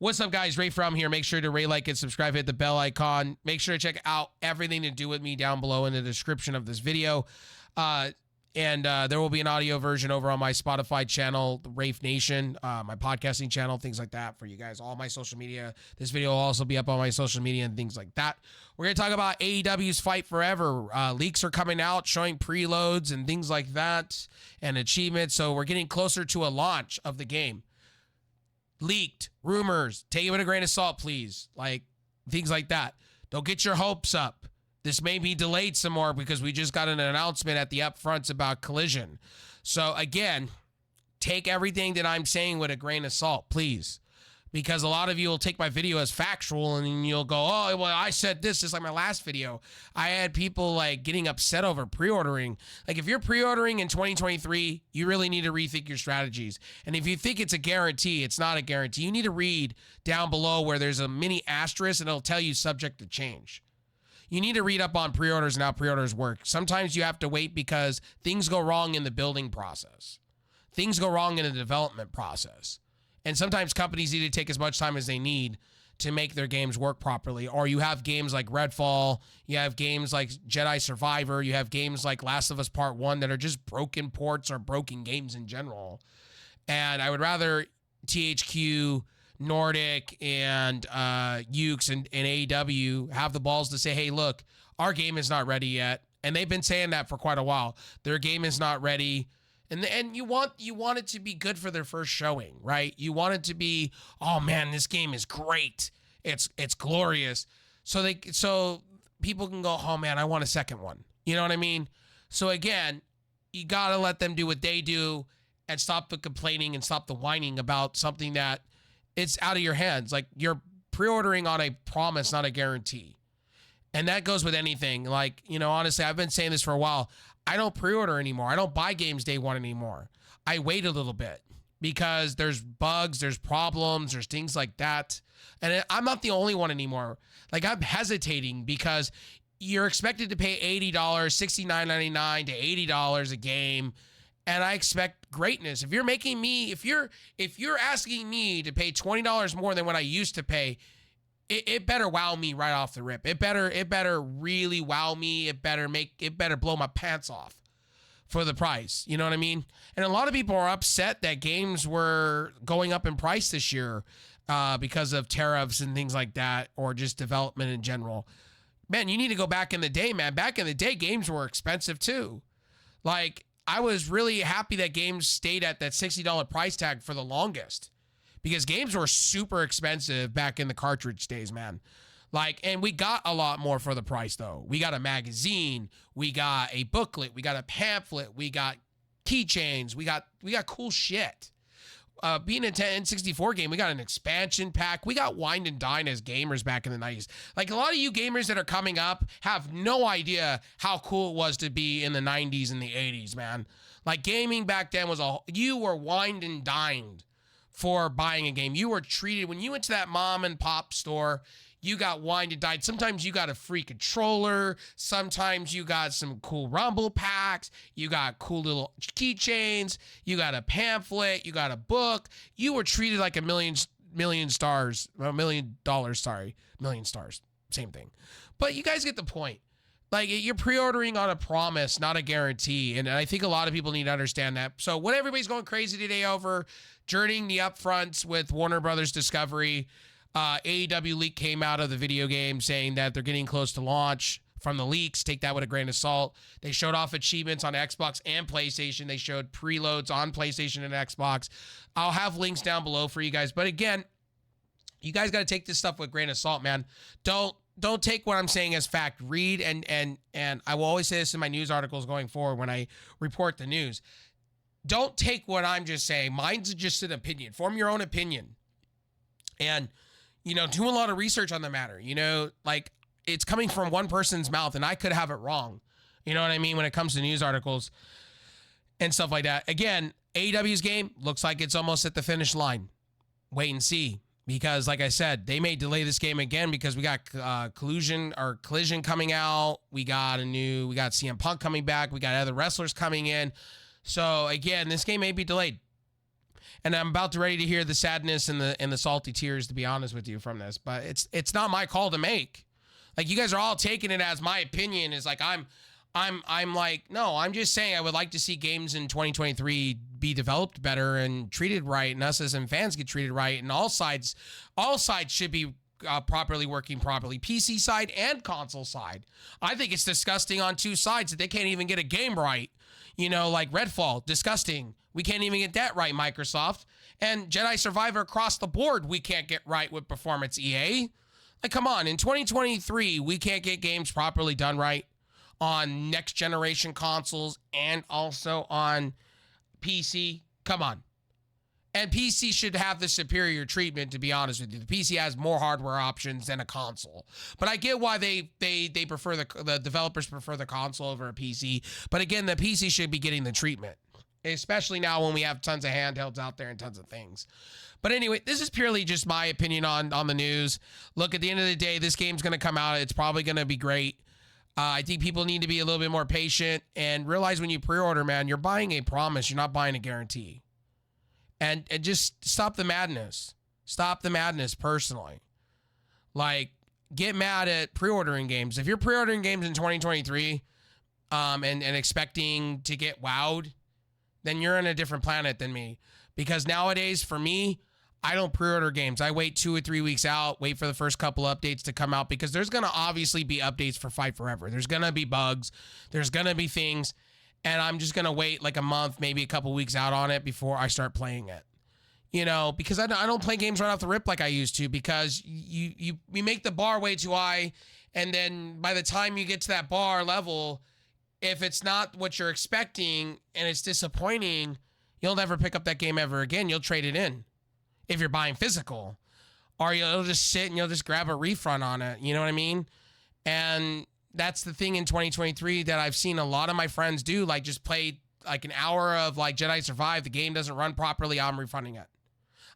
What's up, guys? Ray from here. Make sure to rate, like, and subscribe. Hit the bell icon. Make sure to check out everything to do with me down below in the description of this video. And there will be an audio version over on my Spotify channel, the Rafe Nation, my podcasting channel, things like that for you guys. All my social media. This video will also be up on my social media and things like that. We're going to talk about AEW's Fight Forever. Leaks are coming out showing preloads and things like that and achievements. So we're getting closer to a launch of the game. Leaked, rumors, take it with a grain of salt, please. Like, things like that. Don't get your hopes up. This may be delayed some more because we just got an announcement at the upfronts about Collision. So, again, take everything that I'm saying with a grain of salt, please. Because a lot of you will take my video as factual and you'll go, oh, well, I said this, just like my last video. I had people like getting upset over pre-ordering. Like if you're pre-ordering in 2023, you really need to rethink your strategies. And if you think it's a guarantee, it's not a guarantee. You need to read down below where there's a mini asterisk and it'll tell you subject to change. You need to read up on pre-orders and how pre-orders work. Sometimes you have to wait because things go wrong in the building process. Things go wrong in the development process. And sometimes companies need to take as much time as they need to make their games work properly. Or you have games like Redfall, you have games like Jedi Survivor, you have games like Last of Us Part 1 that are just broken ports or broken games in general. And I would rather THQ, Nordic, and Ukes and AEW have the balls to say, hey, look, our game is not ready yet. And they've been saying that for quite a while. Their game is not ready. And you want it to be good for their first showing, right? You want it to be, oh man, this game is great. It's glorious. So people can go, oh man, I want a second one. You know what I mean? So again, you gotta let them do what they do and stop the complaining and stop the whining about something that it's out of your hands. Like you're pre-ordering on a promise, not a guarantee. And that goes with anything. Like, you know, honestly, I've been saying this for a while. I don't pre-order anymore. I don't buy games day one anymore. I wait a little bit because there's bugs, there's problems, there's things like that. And I'm not the only one anymore. Like I'm hesitating because you're expected to pay $80, $69.99 to $80 a game. And I expect greatness. If you're making me, if you're asking me to pay $20 more than what I used to pay, it better wow me right off the rip. It better really wow me. It better blow my pants off for the price. You know what I mean? And a lot of people are upset that games were going up in price this year because of tariffs and things like that, or just development in general. Man, you need to go back in the day, man. Back in the day, games were expensive too. Like, I was really happy that games stayed at that $60 price tag for the longest. Because games were super expensive back in the cartridge days, man. Like, and we got a lot more for the price, though. We got a magazine, we got a booklet, we got a pamphlet, we got keychains, we got cool shit. Being a N64 game, we got an expansion pack. We got wined and dined as gamers back in the 90s. Like, a lot of you gamers that are coming up have no idea how cool it was to be in the 90s and the 80s, man. Like, gaming back then was you were wined and dined for buying a game. You were treated, when you went to that mom and pop store, you got wined and dined. Sometimes you got a free controller. Sometimes you got some cool rumble packs. You got cool little keychains. You got a pamphlet. You got a book. You were treated like million stars. Same thing. But you guys get the point. Like, you're pre-ordering on a promise, not a guarantee. And I think a lot of people need to understand that. So what everybody's going crazy today over, during the upfronts with Warner Brothers Discovery, AEW leak came out of the video game saying that they're getting close to launch. From the leaks, take that with a grain of salt. They showed off achievements on Xbox and PlayStation. They showed preloads on PlayStation and Xbox. I'll have links down below for you guys. But again, you guys got to take this stuff with a grain of salt, man. Don't take what I'm saying as fact. Read and I will always say this in my news articles going forward when I report the news. Don't take what I'm just saying. Mine's just an opinion. Form your own opinion. And, you know, do a lot of research on the matter. You know, like, it's coming from one person's mouth and I could have it wrong. You know what I mean? When it comes to news articles and stuff like that. Again, AEW's game looks like it's almost at the finish line. Wait and see. Because, like I said, they may delay this game again because we got Collision coming out. We got CM Punk coming back. We got other wrestlers coming in. So, again, this game may be delayed. And I'm about to ready to hear the sadness and the salty tears, to be honest with you, from this. But it's not my call to make. Like, you guys are all taking it as my opinion is like I'm like, no, I'm just saying I would like to see games in 2023 be developed better and treated right, and us as fans get treated right, and all sides should be properly working properly, PC side and console side. I think it's disgusting on two sides that they can't even get a game right. You know, like Redfall, disgusting. We can't even get that right, Microsoft. And Jedi Survivor across the board, we can't get right with performance, EA. Like, come on, in 2023, we can't get games properly done right on next generation consoles and also on PC. Come on. And PC should have the superior treatment, to be honest with you. The PC has more hardware options than a console. But I get why they prefer the developers prefer the console over a PC. But again, the PC should be getting the treatment, especially now when we have tons of handhelds out there and tons of things. But anyway, this is purely just my opinion on the news. Look, at the end of the day, this game's going to come out. It's probably going to be great. I think people need to be a little bit more patient and realize when you pre-order, man, you're buying a promise. You're not buying a guarantee. And just stop the madness. Stop the madness personally. Like, get mad at pre-ordering games. If you're pre-ordering games in 2023 and expecting to get wowed, then you're on a different planet than me. Because nowadays, for me, I don't pre-order games. I wait 2 or 3 weeks out, wait for the first couple updates to come out, because there's going to obviously be updates for Fight Forever. There's going to be bugs. There's going to be things. And I'm just going to wait like a month, maybe a couple weeks out on it before I start playing it. You know, because I don't play games right off the rip like I used to, because we make the bar way too high. And then by the time you get to that bar level, if it's not what you're expecting and it's disappointing, you'll never pick up that game ever again. You'll trade it in if you're buying physical, or you'll just sit and you'll just grab a refund on it. You know what I mean? And that's the thing in 2023 that I've seen a lot of my friends do, like just play like an hour of like Jedi Survive. The game doesn't run properly. I'm refunding it.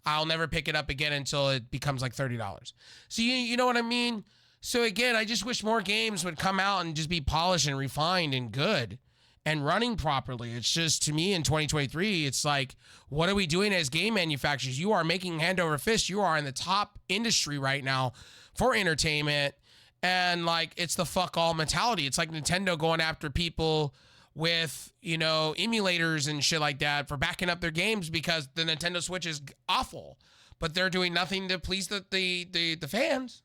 I'll never pick it up again until it becomes like $30. So you know what I mean? So again, I just wish more games would come out and just be polished and refined and good and running properly. It's just, to me in 2023, it's like, what are we doing as game manufacturers? You are making hand over fist. You are in the top industry right now for entertainment. And like, it's the fuck all mentality. It's like Nintendo going after people with, you know, emulators and shit like that for backing up their games because the Nintendo Switch is awful, but they're doing nothing to please the fans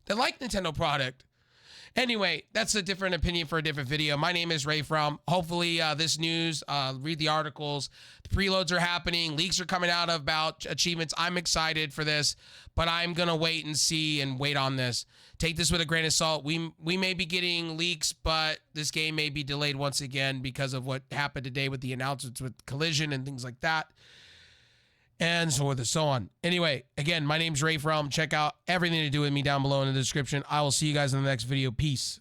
that like Nintendo product. Anyway, that's a different opinion for a different video. My name is Ray From. Hopefully this news, read the articles. The preloads are happening. Leaks are coming out about achievements. I'm excited for this, but I'm going to wait and see and wait on this. Take this with a grain of salt. We may be getting leaks, but this game may be delayed once again because of what happened today with the announcements with Collision and things like that. And so forth and so on. Anyway, again, my name's Ray From. Check out everything to do with me down below in the description. I will see you guys in the next video. Peace.